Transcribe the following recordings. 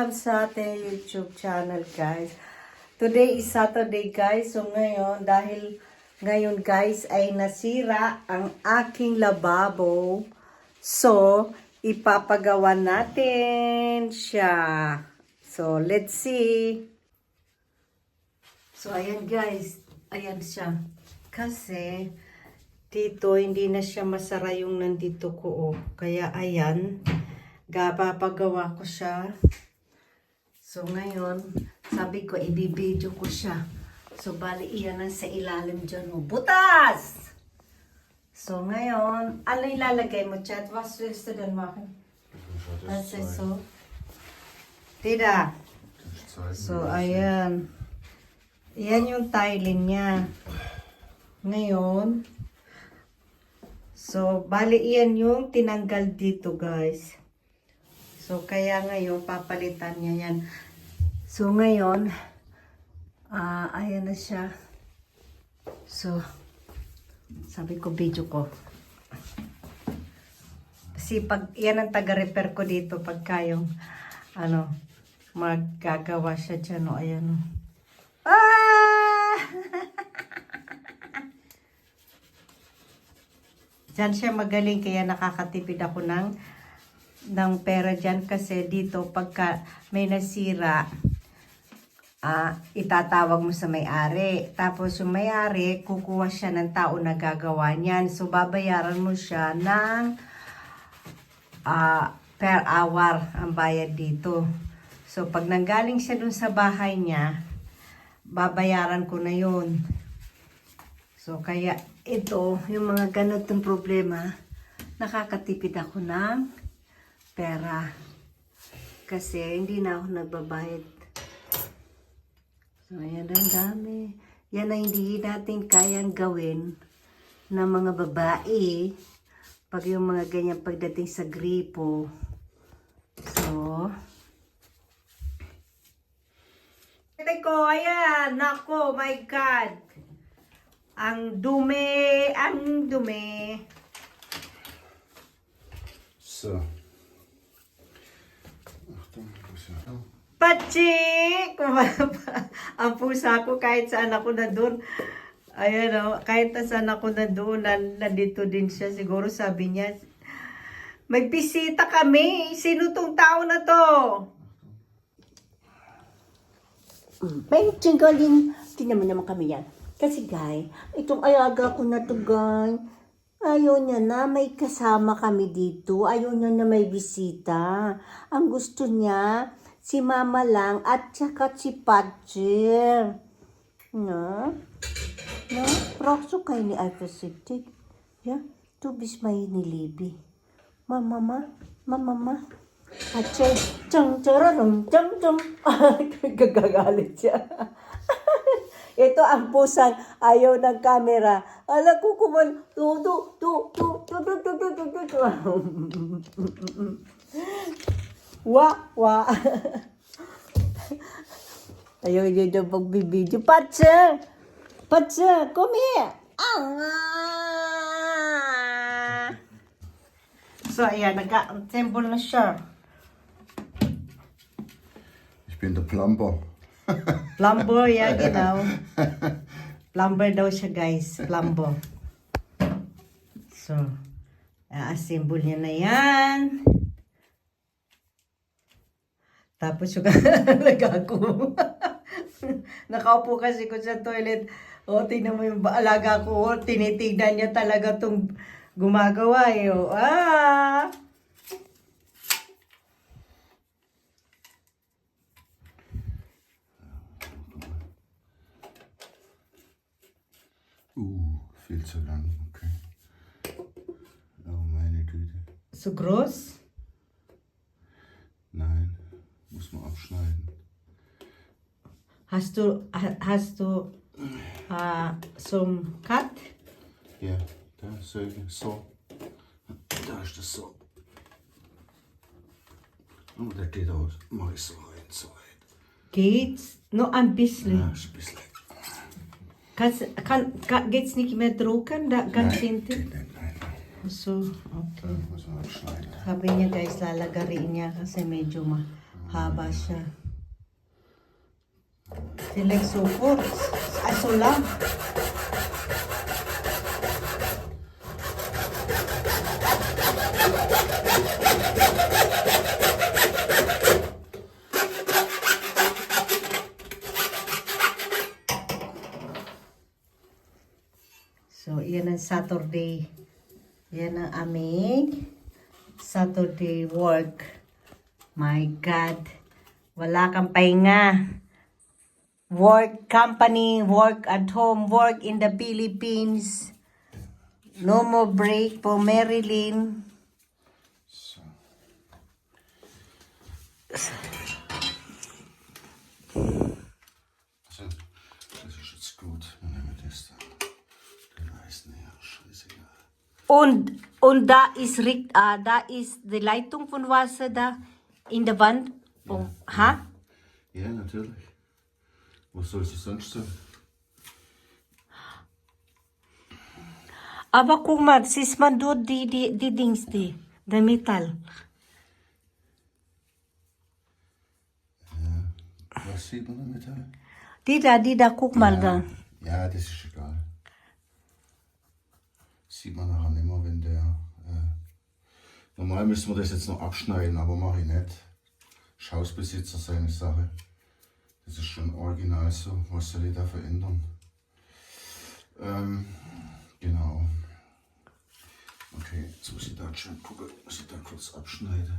welcome sa ating YouTube channel, guys. Today is Saturday, guys. So ngayon guys ay nasira ang aking lababo. So ipapagawa natin siya. So let's see. So ayan guys, ayan siya. Kasi dito hindi na siya masara yung nandito ko. Oh. Kaya ayan. Papagawa ko siya. So ngayon, sabi ko, ibibidyo ko siya. So bali iyan ang sa ilalim dyan. Oh. Butas! So ngayon, ano ilalagay mo, chat? Was willst du denn machen? Das ist so. Tida. So ayan. Iyan yung tiling niya. Ngayon, so bali iyan yung tinanggal dito, guys. So, kaya ngayon, papalitan niya yan. So, ngayon, ayan na siya. So, sabi ko, video ko. Kasi pag, yan ang taga-repair ko dito, pagka yung, maggagawa siya dyan, o, ayan, o. Ah! Diyan siya magaling, kaya nakakatipid ako ng pera dyan kasi dito pagka may nasira, itatawag mo sa may-ari. Tapos yung may-ari, kukuha siya ng tao na gagawa niyan. So babayaran mo siya ng per hour ang bayad dito. So pag nanggaling siya dun sa bahay niya, babayaran ko na yun. So kaya ito, yung mga ganitong problema, nakakatipid ako ng pera kasi hindi na ako nagbabayad. So ayan, ang dami. Yan ang hindi natin kayang gawin ng mga babae pag yung mga ganyan pagdating sa gripo. So ito ko, ayan, nako, my God, ang dumi, ang dumi. So Pachi! Ang pusa ko kahit saan ako na doon. Ayan o, kahit saan ako na doon, nandito din siya. Siguro sabi niya, may bisita kami. Sino tong tao na to? May tiyanggalin. Tingnan naman kami yan. Kasi guy, itong alaga ko na to guy. Ayaw niya na may kasama kami dito. Ayaw niya na may bisita. Ang gusto niya, si Mama lang at saka si Patsy. No? No? Prokso kayo ni Alphacitic. Yeah? Tu bist meine Liebe. Mama. Patsy. Chang chararong chang chang. Gagagalit siya. Ito ang pusang ayaw ng camera. Ala ko kuman. Wa. Ayaw niyo na magbibideo. Patsa, come here. So, ayan, nag-assemble na siya. ich bin der Plumber. Plumber, ja, genau. Plumber daw siya, guys. Plumber. So, assemble niya na yan. Tapos yung alaga ko. Nakaupo kasi ko sa toilet. O, tingnan mo yung alaga ko. O, tinitignan niya talaga itong gumagawa. O, Viel zu lang, okay. Oh, meine Güte. So groß? Nein, muss man abschneiden. Hast du zum Cut? Ja, da so. Da ist das so. Oh, der geht aus. Mach ich so rein, so weit. Geht's? Nur ein bisschen. Ja, ist ein bisschen. Geht's nicht mehr drucken? Da, ganz hinten? Nein. So, okay. Muss man abschneiden. Sabi niya guys, lalagarin niya kasi medyo Haba siya. Sila support. Aso lang. So, yan ang Saturday. Yan ang aming Saturday work. My God. Wala kang pahinga. Work company, work at home, work in the Philippines. No more break for Marilyn. So. Also, das ist jetzt gut. Wir nehmen das da. Den Eisen her. Scheißegal. Und da ist die Leitung von Wasser da in der Wand. Oh, ha? Ja, natürlich. Was soll es sonst sein? Aber guck mal, siehst man dort die Dings, der Metall. Was sieht man damit? Die da, guck mal da. Ja, das ist egal. Sieht man nachher nicht mehr, wenn der... normal müssen wir das jetzt noch abschneiden, aber mache ich nicht. Ist Hausbesitzer seine Sache. Das ist schon original so. Was soll ich da verändern? Genau. Okay, jetzt muss ich da schon gucken, muss ich da kurz abschneiden.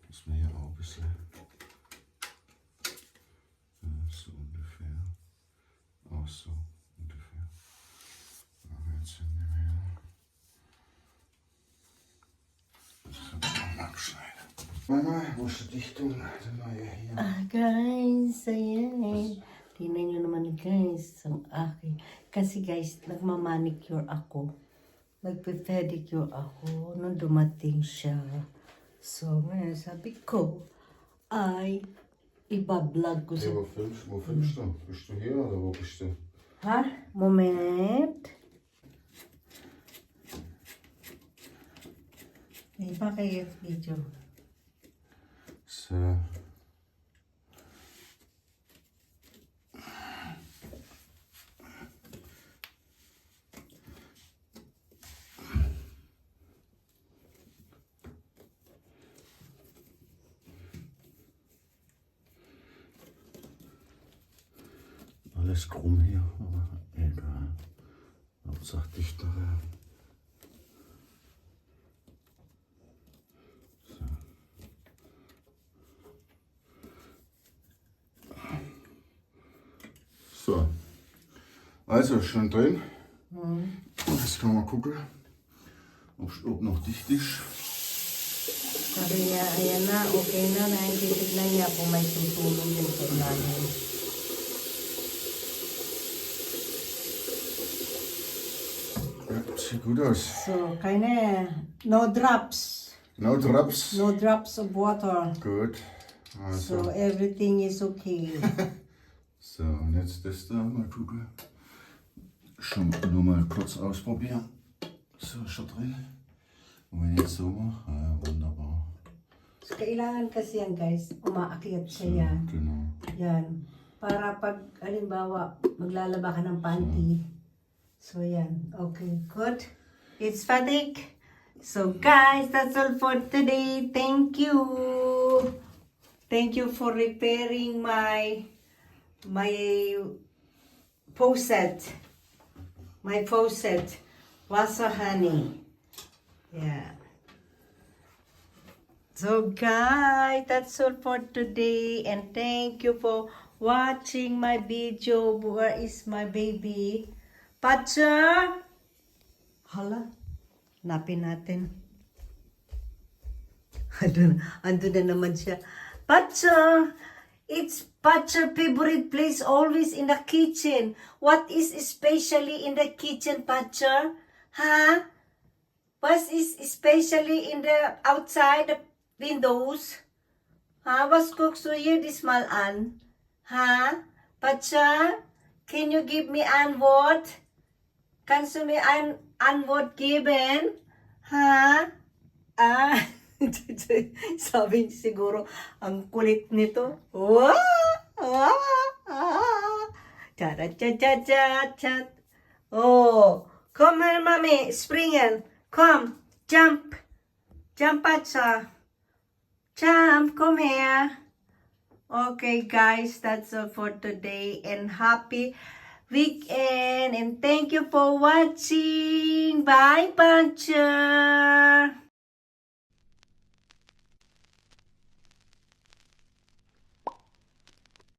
Muss man hier auch ein bisschen. So ungefähr. Auch so ungefähr. Jetzt sind wir hier. Das kann ich auch mal abschneiden. Mama, wo ist die Dichtung? Der neue hier. Guys, ayan. Tingnan nyo naman guys, ang aking. Kasi guys, nagmamanicure ako. Nagpe-pedicure ako nung dumating siya. So, ngayon sabi ko, ay, ibablog ko Hey, sa... wo filmst du? Bist du hier oder wo bist du? Ha? Moment. May pa kayo video. So. Alles krumm hier, aber egal. Hauptsache dichtere. So. Also schon drin. Jetzt können wir gucken, ob noch dicht ist. Sabi niya, ayan na, okay na, titignan niya kung may tutulong din sa ilalim. Ja, sieht gut aus. So, no drops. No drops. No drops of water. Gut. So, Also. everything is okay. So, und jetzt das da mal gucken. Schon nur mal kurz ausprobieren. So, ist er drin. Und wenn ich jetzt so mache, ja, wunderbar. So, kailangan kasi yan guys, umaakyat So, siya yan. genau. Yan. Para pag, halimbawa, maglalaba ka ng panty. So, yan. Okay, good. It's fatigue. So, guys, that's all for today. Thank you. Thank you for repairing my faucet. My faucet. Wasa honey. Yeah. So guys, that's all for today, and thank you for watching my video. Where is my baby? Patcha! Hala, napin natin. Andun na naman siya. Patcha! It's Patcha's favorite place, always in the kitchen. What is especially in the kitchen, Patcha? Huh? What is especially in the outside the windows? Huh? What's cooks to you this malan? Huh? Patcha? Can you give me an word? Can you me an word given? Huh? Ah. Sabi niya siguro, ang kulit nito. Wow! Charat chat chat chat chat. Oh, come here, mommy. Springen. Come. Jump. Jump, Patsa. Jump. Come here. Okay, guys. That's all for today. And happy weekend. And thank you for watching. Bye, Puncher.